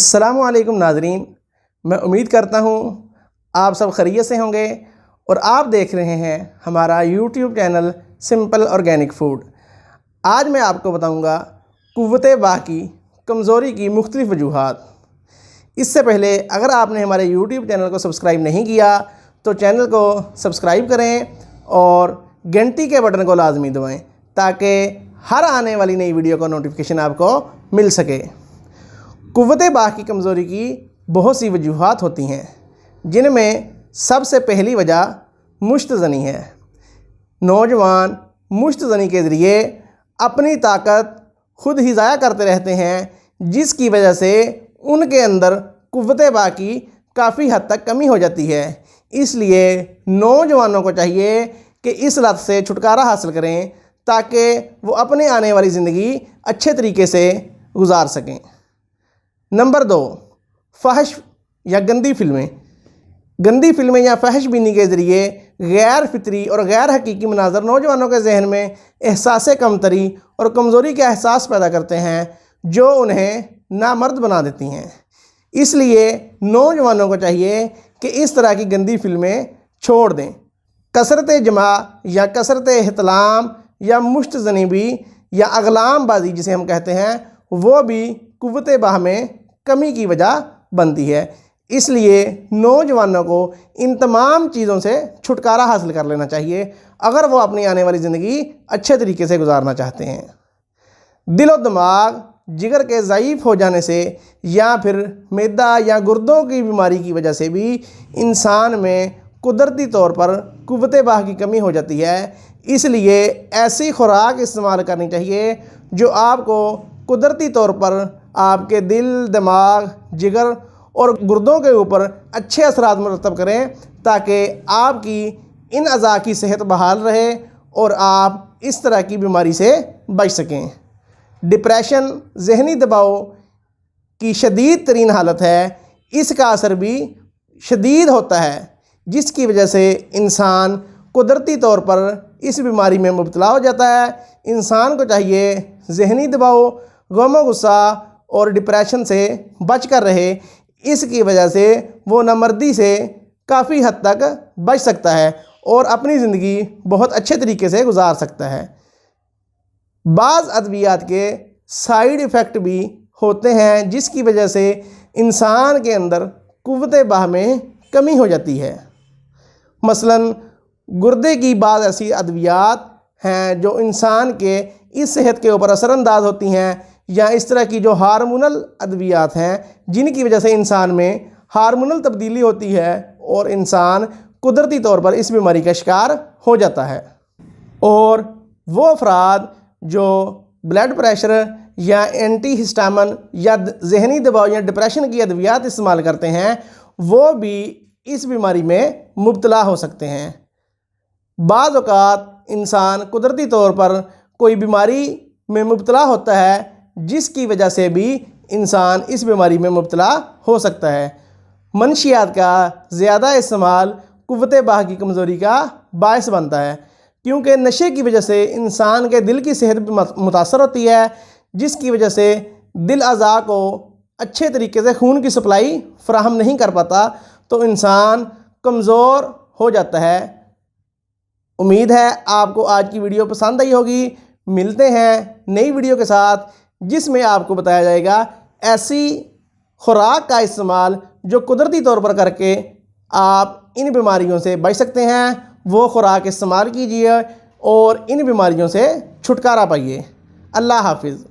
السلام علیکم ناظرین، میں امید کرتا ہوں آپ سب خیریت سے ہوں گے اور آپ دیکھ رہے ہیں ہمارا YouTube channel simple organic food. آج میں آپ کو بتاؤں گا قوت باہ کی کمزوری کی مختلف وجوہات۔ اس سے پہلے اگر آپ نے ہمارے یوٹیوب چینل کو سبسکرائب نہیں کیا تو چینل کو سبسکرائب کریں اور گھنٹی کے بٹن کو لازمی دبائیں تاکہ ہر آنے والی نئی ویڈیو کا نوٹیفیکیشن آپ کو مل سکے۔ قوت باہ کی کمزوری کی بہت سی وجوہات ہوتی ہیں، جن میں سب سے پہلی وجہ مشت زنی ہے۔ نوجوان مشت زنی کے ذریعے اپنی طاقت خود ہی ضائع کرتے رہتے ہیں، جس کی وجہ سے ان کے اندر قوت باہ کی کافی حد تک کمی ہو جاتی ہے۔ اس لیے نوجوانوں کو چاہیے کہ اس لت سے چھٹکارا حاصل کریں تاکہ وہ اپنے آنے والی زندگی اچھے طریقے سے گزار سکیں۔ نمبر 2، فحش یا گندی فلمیں۔ گندی فلمیں یا فحش بینی کے ذریعے غیر فطری اور غیر حقیقی مناظر نوجوانوں کے ذہن میں احساس کمتری اور کمزوری کا احساس پیدا کرتے ہیں، جو انہیں نامرد بنا دیتی ہیں۔ اس لیے نوجوانوں کو چاہیے کہ اس طرح کی گندی فلمیں چھوڑ دیں۔ کثرت جماع یا کثرت احتلام یا مشت زنی بھی یا اغلام بازی جسے ہم کہتے ہیں، وہ بھی قوت باہ میں کمی کی وجہ بنتی ہے۔ اس لیے نوجوانوں کو ان تمام چیزوں سے چھٹکارا حاصل کر لینا چاہیے اگر وہ اپنی آنے والی زندگی اچھے طریقے سے گزارنا چاہتے ہیں۔ دل و دماغ، جگر کے ضعیف ہو جانے سے یا پھر معدہ یا گردوں کی بیماری کی وجہ سے بھی انسان میں قدرتی طور پر قوت باہ کی کمی ہو جاتی ہے۔ اس لیے ایسی خوراک استعمال کرنی چاہیے جو آپ کو قدرتی طور پر آپ کے دل، دماغ، جگر اور گردوں کے اوپر اچھے اثرات مرتب کریں تاکہ آپ کی ان اعضاء کی صحت بحال رہے اور آپ اس طرح کی بیماری سے بچ سکیں۔ ڈپریشن ذہنی دباؤ کی شدید ترین حالت ہے۔ اس کا اثر بھی شدید ہوتا ہے، جس کی وجہ سے انسان قدرتی طور پر اس بیماری میں مبتلا ہو جاتا ہے۔ انسان کو چاہیے ذہنی دباؤ، غم و غصہ اور ڈپریشن سے بچ کر رہے۔ اس کی وجہ سے وہ نامردی سے کافی حد تک بچ سکتا ہے اور اپنی زندگی بہت اچھے طریقے سے گزار سکتا ہے۔ بعض ادویات کے سائیڈ ایفیکٹ بھی ہوتے ہیں، جس کی وجہ سے انسان کے اندر قوت باہ میں کمی ہو جاتی ہے۔ مثلاً گردے کی بعض ایسی ادویات ہیں جو انسان کے اس صحت کے اوپر اثر انداز ہوتی ہیں، یا اس طرح کی جو ہارمونل ادویات ہیں جن کی وجہ سے انسان میں ہارمونل تبدیلی ہوتی ہے اور انسان قدرتی طور پر اس بیماری کا شکار ہو جاتا ہے۔ اور وہ افراد جو بلڈ پریشر یا اینٹی ہسٹامن یا ذہنی دباؤ یا ڈپریشن کی ادویات استعمال کرتے ہیں، وہ بھی اس بیماری میں مبتلا ہو سکتے ہیں۔ بعض اوقات انسان قدرتی طور پر کوئی بیماری میں مبتلا ہوتا ہے، جس کی وجہ سے بھی انسان اس بیماری میں مبتلا ہو سکتا ہے۔ منشیات کا زیادہ استعمال قوت باہ کی کمزوری کا باعث بنتا ہے، کیونکہ نشے کی وجہ سے انسان کے دل کی صحت بھی متاثر ہوتی ہے، جس کی وجہ سے دل اعضاء کو اچھے طریقے سے خون کی سپلائی فراہم نہیں کر پاتا، تو انسان کمزور ہو جاتا ہے۔ امید ہے آپ کو آج کی ویڈیو پسند آئی ہوگی۔ ملتے ہیں نئی ویڈیو کے ساتھ، جس میں آپ کو بتایا جائے گا ایسی خوراک کا استعمال جو قدرتی طور پر کر کے آپ ان بیماریوں سے بچ سکتے ہیں۔ وہ خوراک استعمال کیجیے اور ان بیماریوں سے چھٹکارا پائیے۔ اللہ حافظ۔